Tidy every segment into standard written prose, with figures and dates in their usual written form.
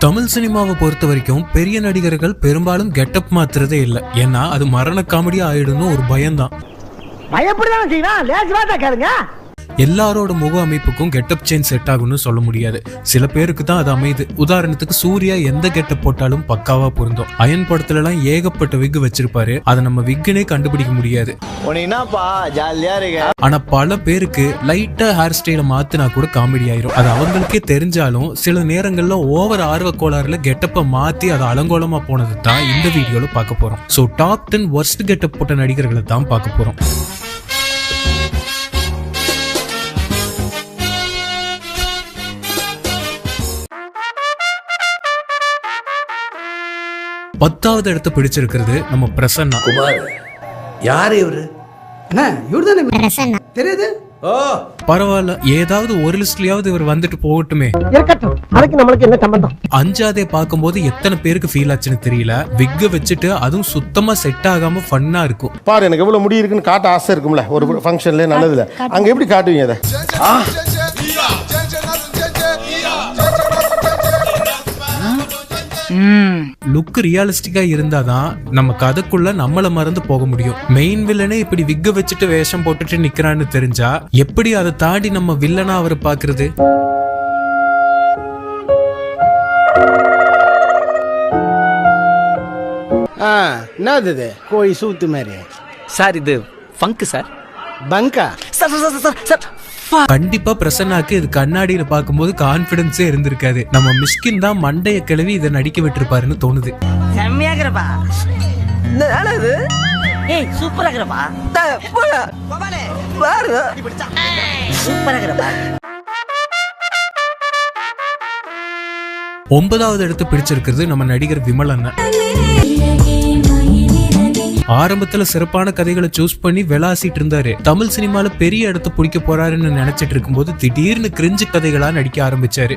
தமிழ் சினிமாவை பொறுத்த வரைக்கும் பெரிய நடிகர்கள் பெரும்பாலும் கெட்டப் மாத்துறதே இல்லை. ஏன்னா அது மரண காமெடியா ஆயிடும்னு ஒரு பயம்தான். பயப்படதான் செய்யணும், லேசுவாட்டா கேளுங்க. எல்லாரோட முக அமைப்புக்கும் கெட்டப் சேஞ்ச் செட் ஆகும்னு சொல்ல முடியாது. சில பேருக்கு தான் அது அமைது. உதாரணத்துக்கு சூர்யா எந்த கெட்டப் போட்டாலும் பக்காவா பொருந்தும். அயன் படத்துல எல்லாம் ஏகப்பட்ட விக் வச்சிருப்பாரு, அதை நம்ம விக்குனே கண்டுபிடிக்க முடியாது. ஆனா பல பேருக்கு லைட்டா ஹேர் ஸ்டைல மாத்தினா கூட காமெடி ஆயிரும். அது அவங்களுக்கே தெரிஞ்சாலும் சில நேரங்கள்ல ஓவர் ஆர்வ கோளாறுல கெட்டப்ப மாத்தி அதை அலங்கோலமா போனது தான் இந்த வீடியோல பார்க்க போறோம். சோ டாப் 10 worst கெட்டப் போட்ட நடிகர்களை தான் பார்க்க போறோம். பத்தாவது இடத்தை பிடிச்சிருக்கிறது நம்ம பிரசன்னா. குமார் யாரு இவரு? தெரியுது. பரவாயில்ல, ஏதாவது ஒரு லிஸ்ட்லயாவது இவர் வந்துட்டு போகட்டுமே. இருக்கட்டும், அதுக்கு நம்மளுக்கு என்ன சம்பந்தம்? அஞ்சாவதே பார்க்கும்போது எத்தனை பேருக்கு ஃபீல் ஆச்சுன்னு தெரியல. விக்க வச்சுட்டு அதுவும் சுத்தமா செட் ஆகாம ஃபன்னா இருக்கும். பாரு, எனக்கு எவ்வளவு முடி இருக்குன்னு காட்ட ஆசை இருக்கும்ல ஒரு ஃபங்க்ஷன்ல, நல்லதுல. அங்க எப்படி காட்டுவீங்க அதை? லுக் ரியலிஸ்டிக்கா இருந்தாதான் நம்ம கதைக்குள்ள நம்மள மறந்து போக முடியும். மெயின் வில்லனே இப்படி விக்க வச்சுட்டு வேஷம் போட்டுட்டு நிக்கிறான்னு தெரிஞ்சா எப்படி அதை தாண்டி நம்ம வில்லனா அவரை பாக்குறது? என்னது கோழி சூத்து மாதிரி? சார் இது ஃபங்க் சார். பங்கா சார் சார் சார் சார் கண்டிப்பா பிரசன்னாக்கு இது கண்ணாடியில பாக்கும்போது கான்பிடன்ஸே இருந்திருக்காது. நம்ம மிஸ்கின் தான் மண்டைய கிளவி இதை நடிக்க விட்டுருப்பாருன்னு தோணுது. செம்மையாகிறப்பா. இது ஏய் சூப்பராகிறப்பா. சூப்பராகிறப்பா. 9வது இடத்தை பிடிச்சிருக்கிறது நம்ம நடிகர் விமல் அண்ணன். ஆரம்பத்துல சிறப்பான கதைகளை சூஸ் பண்ணி விளாசிட்டு இருந்தாரு. தமிழ் சினிமால பெரிய இடத்தை பிடிக்க போறாருன்னு நினைச்சிட்டு இருக்கும்போது திடீர்னு கிரிஞ்சு கதைகளா நடிக்க ஆரம்பிச்சாரு.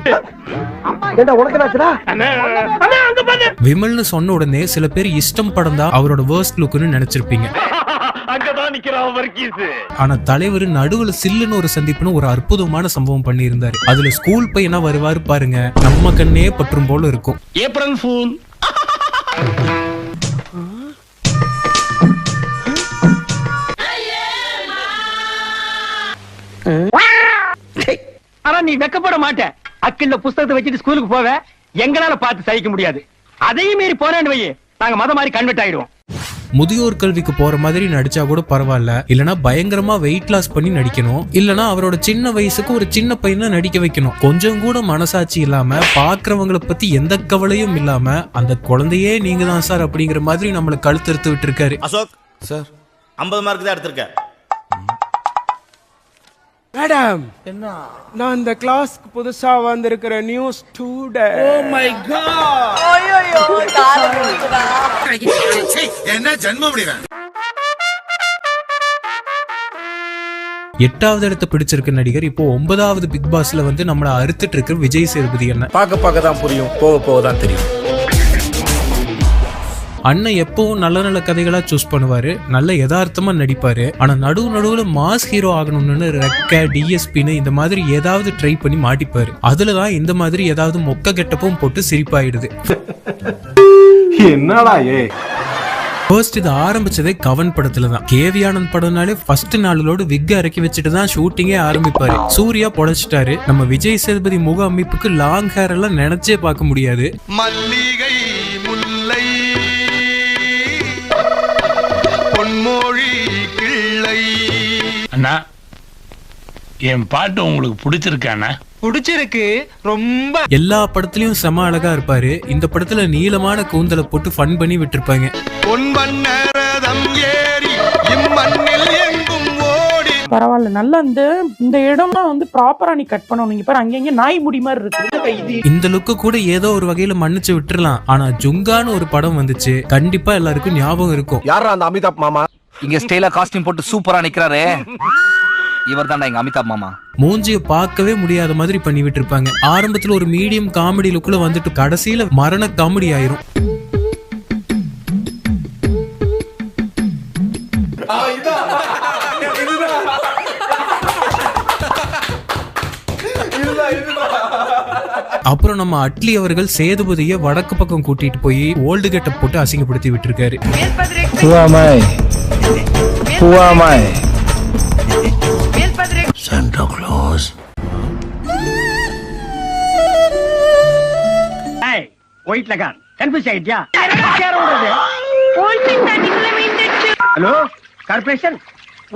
விமல்னு சொன்ன உடனே சில பேர் இஷ்டம் படம் தான் அவரோட வேர்ஸ்ட் லுக்னு நினைச்சிருப்பீங்க. ஆனா தலைவர் நடுவுல சில்லுன்னு ஒரு சந்திப்புன்னு ஒரு அற்புதமான சம்பவம் பண்ணி இருந்தாரு. அதுல ஸ்கூல் பையனா வருவாரு பாருங்க, நம்ம கண்ணே பற்றும் போல இருக்கும். April fool. ஆனா நீ வெக்கப்பட மாட்ட. அக்கில்ல புஸ்தகத்தை வச்சுட்டு ஸ்கூலுக்கு போவ, எங்களால பார்த்து சகிக்க முடியாது. அதையும் மீறி போனேன்னு வை, நாங்க மத மாதிரி கன்வெர்ட் ஆயிடுவோம். முதியோர் கல்விக்கு போற மாதிரி நடிச்சா கூட பரவாயில்ல, இல்லனா பயங்கரமா வெயிட் லாஸ் பண்ணி நடிக்கணும், இல்லனா அவரோட சின்ன வயசுக்கு ஒரு சின்ன பையனை நடிக்க வைக்கணும். கொஞ்சம் கூட மனசாட்சி இல்லாம, பாக்குறவங்களை பத்தி எந்த கவலையும் இல்லாம அந்த குழந்தையே நீங்க தான் சார் அப்படிங்கிற மாதிரி நம்மள கழுத்தறுத்து விட்டு இருக்காரு. அசோக் சார் 50 மார்க் தான் எடுத்திருக்கேன். மேடம், என்ன? நான் இந்த கிளாஸ்க்கு புதுசா வந்திருக்கிற new student. Oh my god. ஐயோ என்ன ஜென்மம் முடிவே. 8வது இடத்தை பிடிச்சிருக்க நடிகர் இப்போ 9வது பிக் பாஸ்ல வந்து நம்மள அறுத்துட்டு இருக்க விஜய் சேதுபதி அண்ணன். பார்க்க தான் புரியும், போக போக தான் தெரியும். அண்ணன் எப்பவும் நல்ல நல்ல கதைகளா சூஸ் பண்ணுவாரு, நல்ல யதார்த்தமா நடிப்பாரு. ஆனா நடுவுல மாஸ் ஹீரோ ஆகணும்னு ரெக்க டிஎஸ்பின்னு இந்த மாதிரி ஏதாவது ட்ரை பண்ணி மாட்டிப்பாரு. அதுலதான் இந்த மாதிரி ஏதாவது மொக்க கெட்டப்பும் போட்டு சிரிப்பாயிடுது. என்னடா ஃபர்ஸ்ட் இது ஆரம்பிச்சதே கவன் படத்துல தான். கேவி ஆனந்த் படம்னாலே ஃபர்ஸ்ட் நாளோடு விக்க இறக்கி வச்சுட்டு தான் ஷூட்டிங்கே ஆரம்பிப்பாரு. சூர்யா பொழைச்சிட்டாரு. நம்ம விஜய் சேதுபதி முக அமைப்புக்கு லாங் ஹேர் எல்லாம் நினைச்சே பார்க்க முடியாது. மல்லிகை முல்லை பொன்மொழி கிள்ளை. அண்ணா, என் பாட்டு உங்களுக்கு பிடிச்சிருக்காண்ணா? பிடிச்சிருக்கு ரொம்ப. எல்லா படத்துலயும் செம அழகா இருப்பாரு. இந்த படத்துல நீளமான கூந்தலை போட்டு ஃபன் பண்ணி விட்டுருப்பாங்க. பொன்வண்ணரதம் ஏறி இம்மண்ணில் எங்கும் ஓடி. பரவாயில்ல, நல்லா இந்த இடம்லாம் வந்து ப்ராப்பரா நீ கட் பண்ணணும். இங்க பாரு, அங்கங்க நாய் முடி மாதிரி இருக்கு. இந்த லுக்கு கூட ஏதோ ஒரு வகையில மன்னிச்சு விட்டுறலாம். ஆனா ஜுங்கான்னு ஒரு படம் வந்துச்சு, கண்டிப்பா எல்லாருக்கும் ஞாபகம் இருக்கும். யாரா அந்த அமிதாப் மாமா? இங்க ஸ்டைலா காஸ்டியூம் போட்டு சூப்பரா நிக்கிறாரு, இவர் தான்டா எங்க அமிதாப் மாமா. மூஞ்சிய பார்க்கவே முடியாத மாதிரி பண்ணி விட்டுருப்பாங்க. ஆரம்பத்துல ஒரு மீடியம் காமெடி லுக்ல வந்துட்டு கடைசியில மரண காமெடி ஆயிரும். அப்புறம் நம்ம அட்லி அவர்கள் சேதுபதியை வடக்கு பக்கம் கூட்டிட்டு போய் ஓல்டு கெட்டப் போட்டு அசிங்கப்படுத்தி விட்டுருக்காரு. ஒயிட் லகான் கன்ஃபியூஸ் ஆயிட்டியா? ஹலோ கார்பரேஷன்,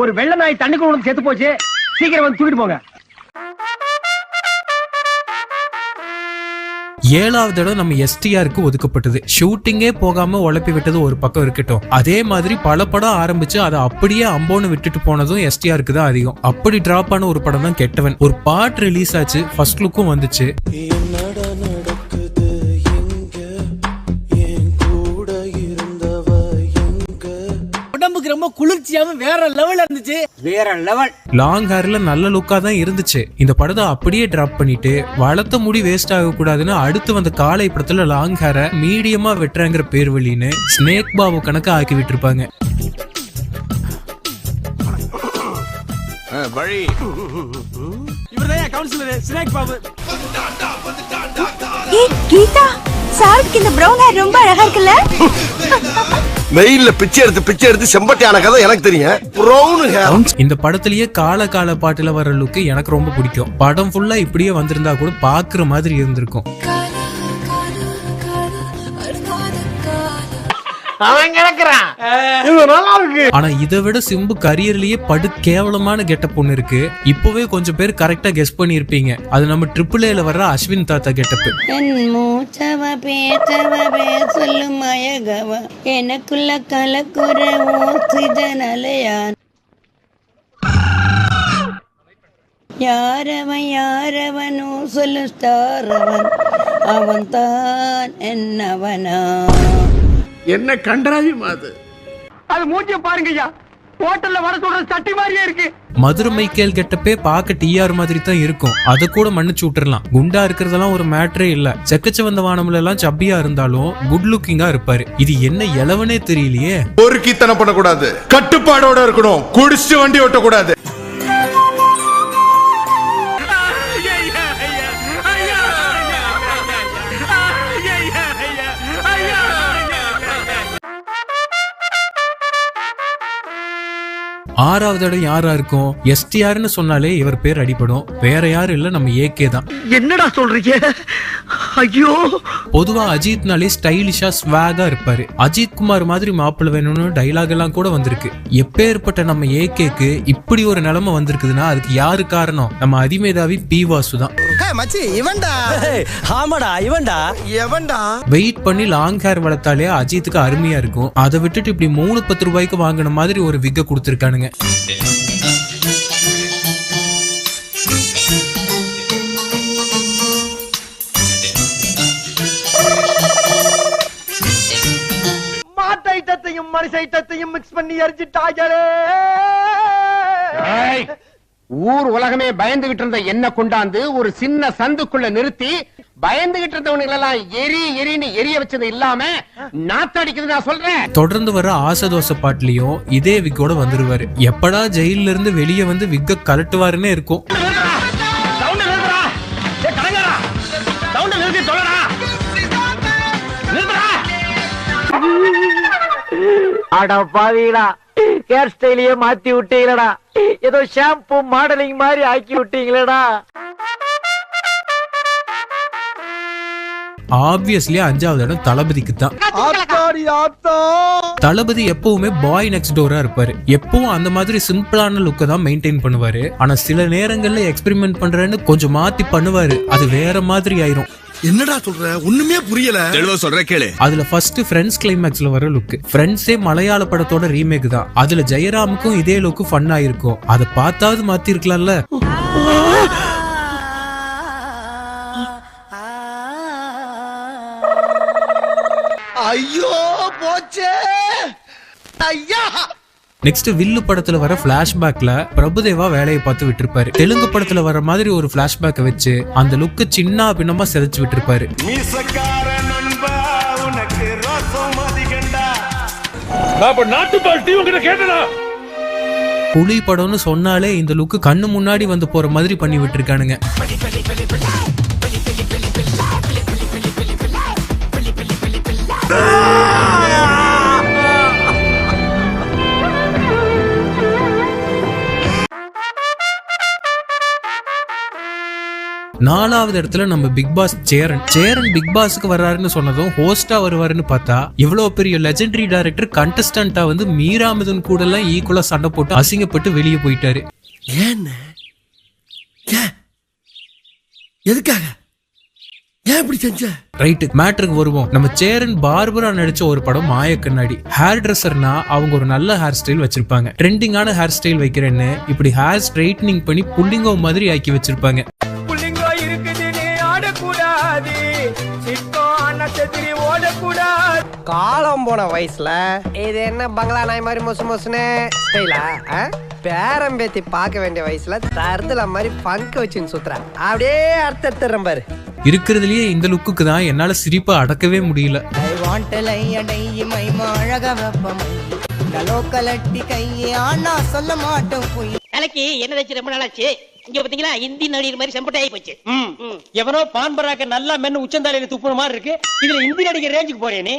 ஒரு வெள்ள நாய் தண்ணிக்குள்ள வந்து செத்து போச்சு, சீக்கிரம் வந்து தூக்கிட்டு போங்க. 7வது தடவை நம்ம எஸ்டிஆருக்கு ஒதுக்கப்பட்டது. ஷூட்டிங்கே போகாம உழப்பி விட்டது ஒரு பக்கம் இருக்கட்டும், அதே மாதிரி பல படம் ஆரம்பிச்சு அதை அப்படியே அம்போன்னு விட்டுட்டு போனதும் எஸ்டிஆருக்கு தான் அதிகம். அப்படி டிராப் ஆன ஒரு படம் தான் கெட்டவன். ஒரு பாட்டு ரிலீஸ் ஆச்சு, ஃபர்ஸ்ட் லுக்கும் வந்துச்சு. உடம்புக்கு ரொம்ப குளிர்ச்சியாவும் வேற லெவல் இருந்துச்சு. வேற லெவல். லாங் ஹேர்ல நல்ல லுக்கா தான் இருந்துச்சு. இந்த படத்தை அப்படியே டிராப் பண்ணிட்டு வளர்த்த முடி வேஸ்ட் ஆக கூடாதுன்னு அடுத்து வந்த காலை படத்துல லாங் ஹேரை மீடியமா வெட்டுறாங்கிற பேர் வழின்னு ஸ்னேக் பாபு கணக்கு ஆக்கி விட்டுருப்பாங்க. இவர்தான் கவுன்சிலர் ஸ்னேக் பாபு. கீதா சாருக்கு இந்த பிரவுன் ஹேர் ரொம்ப அழகா இருக்குல்ல? வெயில்ல பிச்சை எடுத்து செம்பட்டியான கதை எனக்கு தெரியும். Brown hair. இந்த படத்திலேயே கால பாட்டுல வர லுக்கு எனக்கு ரொம்ப பிடிக்கும். படம் ஃபுல்லா இப்படியே வந்திருந்தா கூட பாக்குற மாதிரி இருந்திருக்கும். ஆனா இதை விட சிம்பு கரியர்லயே படு கேவலமான கெட்டப் ஒண்ணு இருக்கு. இப்பவே கொஞ்சம் பேர் கரெக்டா கெஸ் பண்ணிருப்பீங்க. அது நம்ம AAAல வர்ற அஸ்வின் தாத்தா கெட்டப். சொல்லும் மயகவ எனக்குள்ள கலக்குற ஓசிதனலையான் யாரவனோ சொல்லும் ஸ்டாரவன் அவன் தான் என்னவனா. என்ன கண்டராவியம் அது? அது மூஞ்சிய பாருங்க ஐயா, ஹோட்டல்ல வர சொல்ற சட்டி மாதிரியே இருக்கு. மதுரை மைக்கேல் கெட்டப்பே பார்க்க TR மாதிரி தான் இருக்கும். அதை கூட மன்னிச்சு விட்டுறலாம். குண்டா இருக்கிறதெல்லாம் ஒரு மேட்டரே இல்ல. செக்கச்ச வந்த வானம்ல எல்லாம் சப்பியா இருந்தாலும் குட் லுக்கிங்கா இருப்பாரு. இது என்ன இளவனே தெரியலையே. ஒரு கீத்தனம் பண்ணக்கூடாது, கட்டுப்பாடோட இருக்கணும், குடிச்சு வண்டி ஓட்டக்கூடாது. ஆறாவது இடம் யாரா இருக்கும்? STRன்னு சொன்னாலே இவர் பேர் அடிபடும். வேற யாரும் இல்ல, நம்ம AK தான். என்னடா சொல்றீங்க? ஐயோ. பொதுவா அஜித்னாலே ஸ்டைலிஷா ஸ்வாகா இருப்பாரு. அஜித் குமார் மாதிரி மாப்பிள்ள வேணும்னு டைலாக் எல்லாம் கூட வந்திருக்கு. எப்பேற்பட்ட நம்ம AKக்கு இப்படி ஒரு நிலைமை வந்திருக்குதுன்னா அதுக்கு யாரு காரணம்? நம்ம அதிமேதாவி P வாசு தான். மச்சி இவன்டா. ஆமாடா இவன்டா. எவன்டா? வெயிட் பண்ணி லாங் ஹேர் வளர்த்தாலே அஜித்துக்கு அருமையா இருக்கும். அதை விட்டுட்டு இப்படி 3-10 ரூபாய்க்கு வாங்கின மாதிரி ஒரு விக்க கொடுத்துருக்கானுங்க. மாட்டு ஐட்டத்தையும் மனுஷ ஐட்டத்தையும் மிக்ஸ் பண்ணி எரிஞ்சிட்டாங்களே. ஊர் உலகமே பயந்துகிட்டு இருந்த என்ன கொண்டாந்து ஒரு சின்ன சந்துக்குள்ள நிறுத்தி பயந்துகிட்டு இருந்தவனுங்க எல்லாம் எரின்னு எரிய வச்சது இல்லாம நாத்தடிக்குது நான் சொல்றேன். தொடர்ந்து வர ஆசதோச பாட்டுலயும் இதே விக்கோட வந்துருவாரு. எப்படா ஜெயில இருந்து வெளியே வந்து விக்க கலட்டுவாருன்னே இருக்கும். அட பாவீடா, ஹேர் ஸ்டைலையே மாத்தி விட்டீங்களடா. ஏதோ ஷாம்பு மாடலிங் மாதிரி ஆக்கி விட்டீங்களடா. ஆப்வியஸ்லி 5வது இடம் தளபதிக்கு தான். தளபதி எப்பவுமே பாய் நெக்ஸ்ட் டோரா இருப்பாரு. எப்பவும் அந்த மாதிரி சிம்பிளான லுக்க தான் மெயின்டைன் பண்ணுவாரு. ஆனா சில நேரங்கள்ல எக்ஸ்பெரிமெண்ட் பண்றேன்னு கொஞ்சம் மாத்தி பண்ணுவாரு. அது வேற மாதிரி ஆயிரும். என்னடா சொல்ற? ஒண்ணுமே புரியல. தெளிவா சொல்ற கேளு. அதுல ஃபர்ஸ்ட் ஃப்ரெண்ட்ஸ் கிளைமேக்ஸ்ல வர லுக். ஃப்ரெண்ட்ஸே மலையாள படத்தோட ரீமேக் தான். அதுல ஜெயராமுக்கும் இதே லுக்கு ஃபன் ஆயிருக்கும். அதை பார்த்தாவது மாத்தி இருக்கலாம்ல. ஐயோ போச்சே ஐயா. நெக்ஸ்ட் வில்லு படத்துல வர பிளாஷ்பேக்ல பிரபுதேவா வேலையை பார்த்து விட்டுருப்பாரு. தெலுங்கு படத்துல வர மாதிரி ஒரு பிளாஷ்பேக் வச்சு அந்த லுக்கு சின்ன பின்னமா செதைச்சு விட்டுருப்பாரு. புலி படம்னு சொன்னாலே இந்த லுக்கு கண்ணு முன்னாடி வந்து போற மாதிரி பண்ணி விட்டுருக்கானுங்க. நாலாவது இடத்துல நம்ம பிக் பாஸ் சேரன் பிக் பாஸ்க்கு வர்றாருன்னு சொன்னதும் ஹோஸ்டா வருவாருன்னு பார்த்தா இவ்வளவு பெரிய லெஜெண்டரி டைரக்டர் கண்டஸ்டன்டா வந்து மீராமிதன் கூட எல்லாம் ஈக்குவலா சண்டை போட்டு அசிங்கப்பட்டு வெளியே போயிட்டாரு. எதுக்காக ஏன் இப்படி செஞ்ச? ரைட், மேட்டருக்கு வருவோம். நம்ம சேரன் பார்பரா நடிச்ச ஒரு படம் மாய கண்ணாடி. ஹேர் ட்ரெஸ்ஸர்னா அவங்க ஒரு நல்ல ஹேர் ஸ்டைல் வச்சிருப்பாங்க. ட்ரெண்டிங்கான ஹேர் ஸ்டைல் வைக்கிறேன்னு இப்படி ஹேர் ஸ்ட்ரைட்னிங் பண்ணி புள்ளிங்கோ மாதிரி ஆக்கி வச்சிருப்பாங்க. புள்ளிங்கோ இருக்குதுன்னு ஆடக்கூடாது, சிக்கோன செத்திரி ஓடக்கூடாது. காலம் போன வயசுல இது என்ன பங்களா நாய் மாதிரி மொசு மொசுன்னு ஸ்டைலா? பேரம்பேத்தி பார்க்க வேண்டிய வயசுல தருதல மாதிரி பங்கு வச்சுன்னு சுத்துறா. அப்படியே அர்த்தம் பாரு. இருக்கிறதுலயே இந்த லுக்குக்கு தான் என்னால சிரிப்பை அடக்கவே முடியல. என்ன வச்சு ரொம்ப நாளாச்சு. இங்க பாத்தீங்களா இந்தி நடிகர் மாதிரி செம்பட்டாயி போச்சு. எவனோ பான்பராக்க நல்லா மென்னு உச்சந்தாலையில துப்புற மாதிரி இருக்கு. இதுல இந்தி நடிகர் ரேஞ்சுக்கு போறேன்.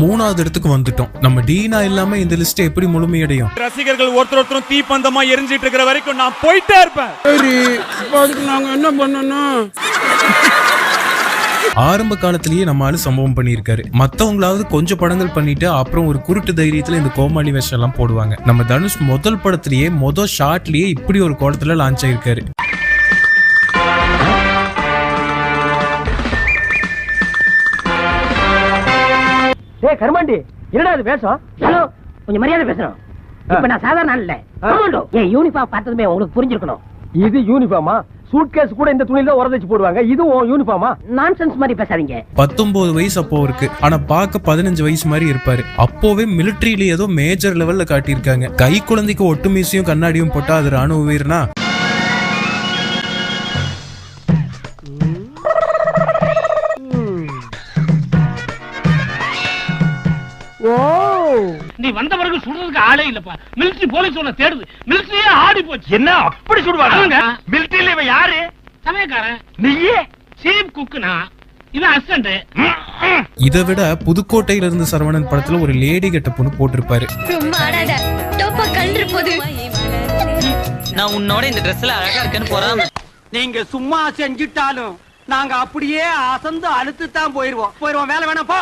மூணாவது இடத்துக்கு வந்துட்டோம். நம்ம டீனா இல்லாம இந்த லிஸ்ட் எப்படி முழுமையடையும்? ரசிகர்கள் ஒருத்தரும் தீப்பந்தமா எரிஞ்சிட்டு இருக்கிற வரைக்கும் நான் போயிட்டே இருப்பேன். சரி, அதுக்கு நாங்க என்ன பண்ணணும்? ஆரம்ப காலத்திலேயே நம்ம ஆளு சம்பவம் பண்ணியிருக்காரு. மத்தவங்களாவது கொஞ்சம் படங்கள் பண்ணிட்டு அப்புறம் ஒரு குருட்டு தைரியத்துல இந்த கோமாளி வேஷம் எல்லாம் போடுவாங்க. நம்ம தனுஷ் முதல் படத்திலேயே ஷாட்லயே இப்படி ஒரு கோலத்துல லான்ச் ஆயிருக்காரு. ஏய் கர்மாண்டி, என்னடா இது வேஷம்? ஹலோ, கொஞ்சம் மரியாதை பேசணும். இப்ப நான் சாதாரண ஆள் இல்ல. கமாண்டோ. ஏய், யூனிஃபார்ம் பார்த்ததுமே உங்களுக்கு புரிஞ்சிருக்கணும். இது யூனிஃபார்மா? சூட்கேஸ் கூட இந்த துணியில உரதச்சு போடுவாங்க. இதுவும் யூனிஃபார்மா? நான்சென்ஸ் மாதிரி பேசாதீங்க. 19 வயசு அப்போ இருக்கு. ஆனா பாக்க 15 வயசு மாதிரி இருப்பாரு. அப்போவே மிலிட்டரியில ஏதோ மேஜர் லெவல்ல காட்டியிருக்காங்க. கை குழந்தைக்கு ஒட்டு மீசையும் கண்ணாடியும் போட்டா அது ராணுவ வீரனா? நீ வந்த பிறகு சுடுறதுக்கு ஆளே இல்லப்பா. மிலிட்டரி போலீஸ் உன்னை தேடுது. மிலிட்டரியே ஆடி போச்சு. என்ன அப்படி சுடுவாங்க? மிலிட்டரியில இவன் யாரு? சமயக்காரன். நீயே சீப் குக்குனா, இவன் அசிஸ்டன்ட். இதை விட புதுக்கோட்டையில இருந்து சரவணன் படத்துல ஒரு லேடி கெட்டப்னு போட்டிருப்பாரு. நான் உன்னோட இந்த ட்ரெஸ்ல அழகா இருக்கேன்னு போறாம நீங்க சும்மா செஞ்சிட்டாலும் நாங்க அப்படியே அசந்து அழுத்து தான் போயிருவோம். வேலை வேணாம் போ.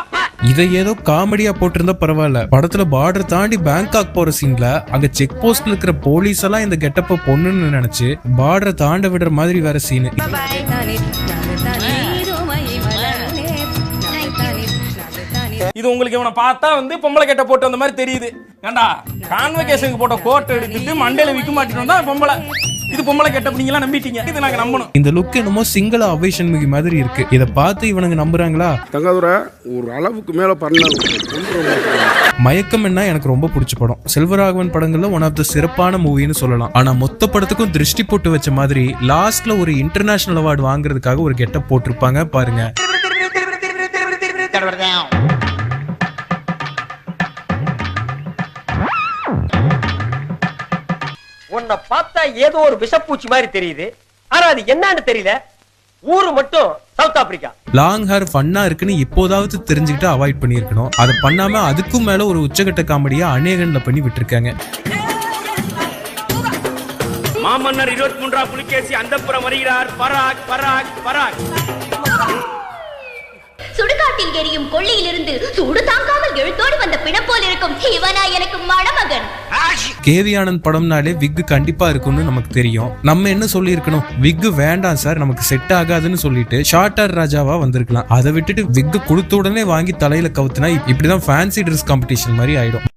இதை ஏதோ காமெடியா போட்டிருந்தா பரவாயில்ல. படத்துல பார்டர் தாண்டி பேங்காக் போற சீன்ல அங்க செக் போஸ்ட்ல இருக்கிற போலீஸ் எல்லாம் இந்த கெட்டப்ப பொண்ணுன்னு நினைச்சு பார்டரை தாண்ட விடுற மாதிரி வேற சீனு. இது உங்களுக்கு இவனை பார்த்தா வந்து பொம்பளை கெட்ட போட்டு வந்த மாதிரி தெரியுது. ஏண்டா கான்வெகேஷனுக்கு போட்ட கோட் எடுத்துட்டு மண்டையில விக்க மாட்டிட்டு தான் பொம்பளை. இது பொம்பளை கெட்ட நீங்களா நம்பிட்டீங்க. இது நாங்க நம்பணும். இந்த லுக் என்னமோ சிங்கள அவேஷன் மிகி மாதிரி இருக்கு. இத பார்த்து இவனுங்க நம்புறாங்களா? தங்கதுரை ஒரு அளவுக்கு மேல பண்ணாங்க. மயக்கம் என்ன எனக்கு ரொம்ப பிடிச்ச படம். செல்வராகவன் படங்கள்ல ஒன் ஆஃப் த சிறப்பான மூவின்னு சொல்லலாம். ஆனா மொத்த படத்துக்கும் திருஷ்டி போட்டு வச்ச மாதிரி லாஸ்ட்ல ஒரு இன்டர்நேஷனல் அவார்டு வாங்குறதுக்காக ஒரு கெட்டப் போட்டிருப்பாங்க பாருங்க. உன்னை பார்த்தா ஏதோ ஒரு விஷப்பூச்சி மாதிரி தெரியுது. ஆனா அது என்னன்னு தெரியல. ஊரு மட்டும் சவுத் ஆப்பிரிக்கா. லாங் ஹேர் ஃபன்னா இருக்குன்னு இப்போதாவது தெரிஞ்சுக்கிட்டு அவாய்ட் பண்ணிருக்கணும். அதை பண்ணாம அதுக்கும் மேல ஒரு உச்சகட்ட காமெடியா அநேகன்ல பண்ணி விட்டுருக்காங்க. மாமன்னர் 23ஆம் புலிகேசி அந்தப்புறம் வருகிறார். பராக் பராக் பராக். சுடுகாட்டில் எரியும் கொள்ளையிலிருந்து சூடு தாங்காமல் எழுத்தோடு வந்த பிணம் போல் இருக்கும் இவனா எனக்கு மணமகன். கேவி ஆனந்த் படம்னாலே விக் கண்டிப்பா இருக்கும்னு நமக்கு தெரியும். நம்ம என்ன சொல்லி இருக்கணும்? விக் வேண்டாம் சார், நமக்கு செட் ஆகாதுன்னு சொல்லிட்டு ஷார்ட்டர் ராஜாவா வந்திருக்கலாம். அதை விட்டுட்டு விக் கொடுத்த உடனே வாங்கி தலையில கவுத்துனா இப்படிதான் ஃபேன்சி ட்ரெஸ் காம்படிஷன் மாதிரி ஆயிடும்.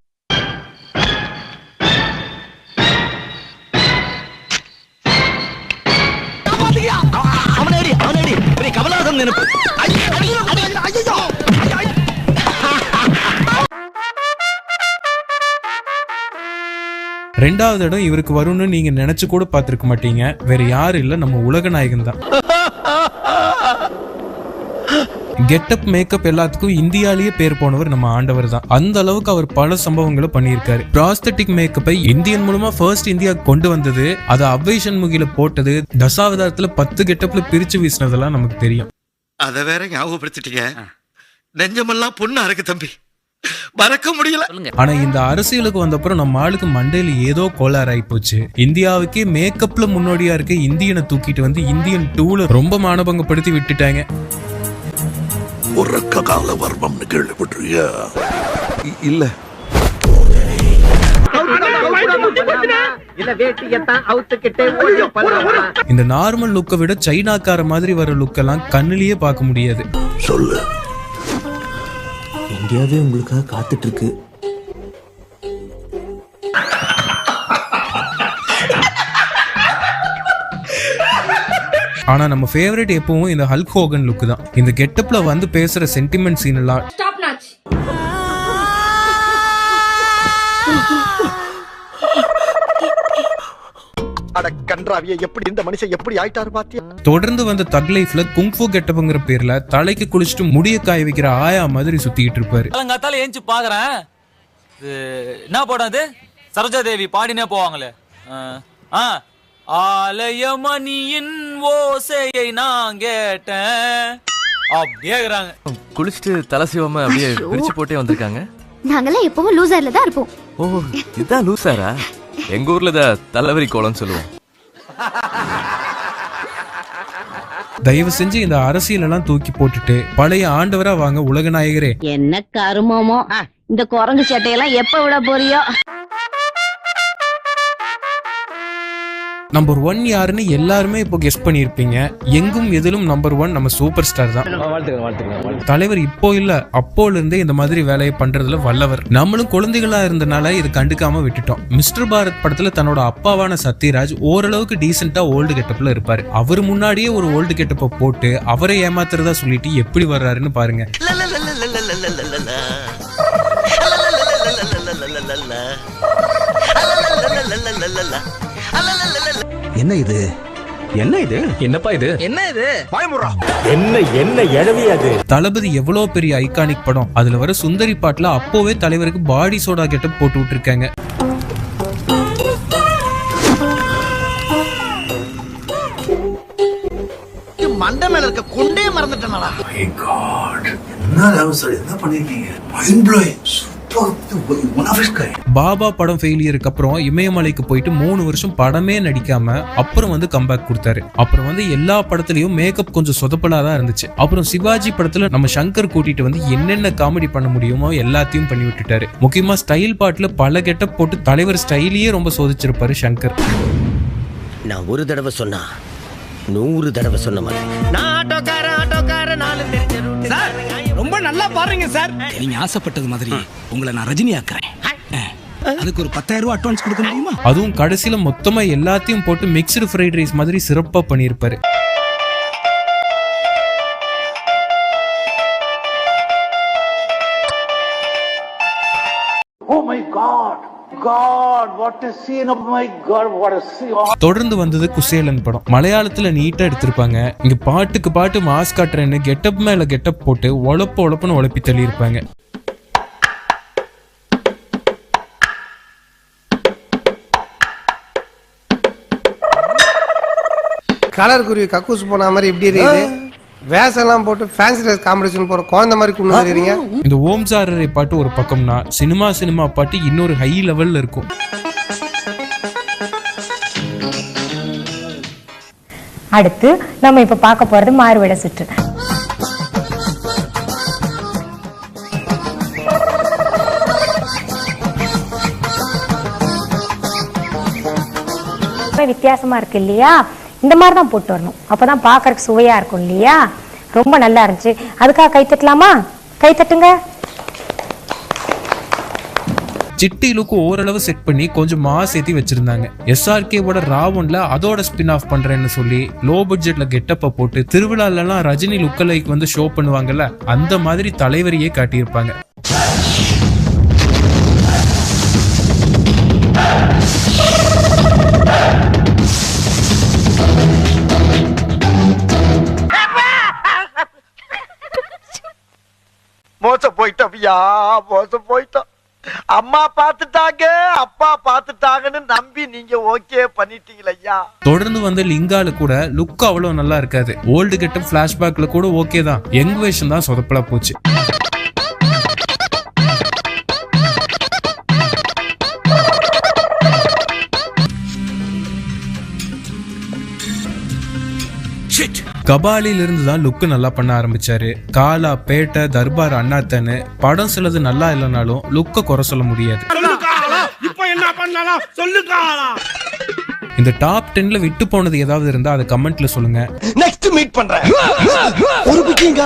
ரெண்டாவது இடம் இவருக்கு வரும்னு நீங்க நினைச்சு கூட பார்த்திருக்க மாட்டீங்க. வேற யாரும் இல்ல, நம்ம உலக நாயகன் தான். கெட்டப் மேக்கப் எல்லாத்துக்கும் இந்தியாலேயே பேர் போனவர் நம்ம ஆண்டவர் தான். அந்த அளவுக்கு அவர் பல சம்பவங்களை பண்ணியிருக்காரு. ப்ராஸ்தட்டிக் மேக்கப்பை இந்தியன் மூலமா ஃபர்ஸ்ட் இந்தியா கொண்டு வந்தது, அதை அவ்வை சண்முகில போட்டது, தசாவதாரத்துல 10 கெட்டப்ல பிரிச்சு வீசினதெல்லாம் நமக்கு தெரியும். அத வேற ஞாபகப்படுத்திட்டீங்க. நெஞ்சமெல்லாம் பொண்ணா இருக்கு தம்பி, மறக்க முடியல. ஆனா இந்த அரசியலுக்கு வந்தப்புறம் நம்ம ஆளுக்கு மண்டையில ஏதோ கோளாறு ஆகி போச்சு. இந்தியாவுக்கே மேக்கப்ல முன்னோடியா இருக்க இந்தியனை தூக்கிட்டு வந்து இந்தியன் 2ல ரொம்ப மானபங்கப்படுத்தி விட்டுட்டாங்க. உறக்க கால வர்மம்னு கேள்விப்பட்டிருக்கியா? இல்ல. இந்த நார்மல் லுக்கை விட சைனாக்கார மாதிரி வர லுக்கெல்லாம் கண்ணிலேயே பார்க்க முடியாது. சொல்லு. இந்தியாவே உங்களுக்காக காத்துட்டு இருக்கு. ஆனா நம்ம ஃபேவரட் எப்பவும் இந்த ஹல்க் ஹோகன் லுக் தான். இந்த கெட்டப்ல வந்து பேசுற சென்டிமெண்ட் சீன் எல்லாம் எப்படி இந்த மனுஷன் எப்படி ஆயிட்டாரு பாத்தியா? தொடர்ந்து வந்த தக் லைஃப்ல குங்ஃபு கெட்டப்ங்கிற பேர்ல தலைக்கு குளிச்சுட்டு முடிய காய வைக்கிற ஆயா மாதிரி சுத்திட்டு இருப்பாரு. காத்தால ஏஞ்சி பாக்குறேன், என்ன படம் அது? சரோஜா தேவி பாடினே போவாங்களே, ஆலயமணியின் ஓசையை நான் கேட்டேன் அப்படியேறாங்க. குளிச்சுட்டு தலை சிவமா அப்படியே பிரிச்சு போட்டே வந்திருக்காங்க. நாங்கெல்லாம் எப்பவும் லூசர்ல தான் இருப்போம். ஓ, இதான் லூசாரா? எங்க ஊர்ல தலைவரி கோலம்னு சொல்லுவோம். தயவு செஞ்சு இந்த அரசியல் எல்லாம் தூக்கி போட்டுட்டு பழைய ஆண்டவரா வாங்க உலக நாயகரே. என்ன கருமமோ இந்த குரங்கு சட்டையெல்லாம் எப்ப விட போறியோ? நம்பர் 1 யாருன்னு எல்லாருமே இப்போ கெஸ் பண்ணிருப்பீங்க. எங்கும் எதிலும் நம்பர் 1 நம்ம சூப்பர் ஸ்டார் தான். தலைவர் இப்போ இல்ல, அப்போல இருந்தே இந்த மாதிரி வேலையை பண்றதுல வல்லவர். நம்மளும் குழந்தைகளா இருந்தனால இது கண்டுக்காம விட்டுட்டோம். மிஸ்டர் பாரத் படத்துல தன்னோட அப்பாவான சத்யராஜ் ஓரளவுக்கு டீசென்ட்டா ஓல்டு கெட்டப்ல இருப்பாரு. அவர் முன்னாடியே ஒரு ஓல்டு கெட்டப்ப போட்டு அவரை ஏமாத்துறதா சொல்லிட்டு எப்படி வர்றாருன்னு பாருங்க. என்ன இது? என்ன இது? என்னப்பா இது? என்ன இது? பயமுறா. என்ன எழவி அது? தளபதி எவ்வளவு பெரிய ஐகானிக் படம். அதுல வர சுந்தரி பாட்டுல அப்போவே தலைவருக்கு பாடி சோடா கெட்டப் போட்டு விட்டுருக்காங்க. மண்டை மேல இருக்க கொண்டே மறந்துட்டேனா? மை காட், என்ன அவசரம், என்ன பண்ணிருக்கீங்க? Mind blowing. பாபா படம் ஃபெயிலியருக்கு அப்புறம் இமயமலைக்கு போயிட்டு 3 வருஷம் படமே நடிக்காம அப்புறம் வந்து கம்பேக் கொடுத்தாரு. அப்புறம் வந்து எல்லா படத்துலயும் மேக்கப் கொஞ்சம் சொதப்பலாதான் இருந்துச்சு. அப்புறம் சிவாஜி படத்துல நம்ம சங்கர் கூட்டிட்டு வந்து என்னென்ன காமெடி பண்ண முடியுமோ எல்லாத்தையும் பண்ணி விட்டுட்டாரு. முக்கியமா ஸ்டைல் பாட்டுல பல கெட்டப் போட்டு தலைவர் ஸ்டைலையே ரொம்ப சோதிச்சிருப்பாரு சங்கர். நான் ஒரு தடவை சொன்னா 100 தடவை சொன்ன மாதிரி. நான் ஆட்டோக்கார நாலு தெரிஞ்ச ரூட். சார் ரொம்ப நல்லா பாருங்க சார். நீங்க ஆசைப்பட்டது மாதிரி உங்களை நான் ரஜினி ஆக்குறேன். அதுக்கு ஒரு 10,000 ரூபாய் அட்வான்ஸ் கொடுக்க முடியுமா? அதுவும் கடைசியில மொத்தமா எல்லாத்தையும் போட்டு மிக்ஸ்டு ஃப்ரைட் ரைஸ் மாதிரி சிறப்பா பண்ணியிருப்பாரு. தொடர்ந்து வந்தது குசேலன் படம். மலையாளத்துல நீட்டா எடுத்திருப்பாங்க. இங்க பாட்டுக்கு பாட்டு மாஸ் காட்டுறேன்னு கெட்டப் மேல கெட்டப் போட்டு ஒழப்புன்னு உழப்பி தள்ளி இருப்பாங்க. கலர் குருவி கக்கூஸ் போன மாதிரி இப்படி இருக்குது. வேஷம்லாம் போட்டு ஃபேன்சி ட்ரெஸ் காம்படிஷன் போற குழந்தை மாதிரி கொண்டு வந்துறீங்க. இந்த ஓம் சாரரை பாட்டு ஒரு பக்கம்னா சினிமா பாட்டு இன்னொரு ஹை லெவல்ல இருக்கும். அடுத்து நம்ம இப்ப பார்க்க போறது மாறுவேட சுற்று. வித்தியாசமா இருக்கு இல்லையா? இந்த மாதிரி தான் போட்டு வரணும். அப்பதான் பாக்கறதுக்கு சுவையா இருக்கும் இல்லையா? ரொம்ப நல்லா இருந்துச்சு. அதுக்காக கை தட்டலாமா? கை தட்டுங்க. சிட்டி லுக்கு ஓரளவு செட் பண்ணி கொஞ்சம் மாஸ் ஏத்தி வச்சிருந்தாங்க. SRKவோட ராவன்ல அதோட ஸ்பின் ஆஃப் பண்றேன்னு சொல்லி லோ பட்ஜெட்ல கெட்டப்ப போட்டு திருவிழாலாம் ரஜினி லுக்க லைக் வந்து ஷோ பண்ணுவாங்கல்ல, அந்த மாதிரி தலைவரையே காட்டியிருப்பாங்க. மோசம் போயிட்டோம். அம்மா பாத்துட்டாங்க அப்பா பாத்துட்டாங்கன்னு நம்பி நீங்க ஓகே பண்ணிட்டீங்களா ஐயா? தொடர்ந்து வந்து லிங்கால கூட லுக் அவ்வளவு நல்லா இருக்காது. ஓல்டு கெட்டப் பிளாஷ்பேக்ல கூட ஓகே தான், யங் வேஷன் தான் சொதப்பலா போச்சு. கபாலில இருந்து தான் லுக் நல்லா பண்ண ஆரம்பிச்சாரு. காலா, பேட்டை, தர்பார், அண்ணாத்தன்னு படம் சிலது நல்லா இல்லைனாலும் லுக்க குறை சொல்ல முடியாது. இந்த டாப் 10ல விட்டு போனது ஏதாவது இருந்தா அதை கமெண்ட்ல சொல்லுங்க. நெக்ஸ்ட் மீட் பண்றேன். ஒரு பிக்கிங்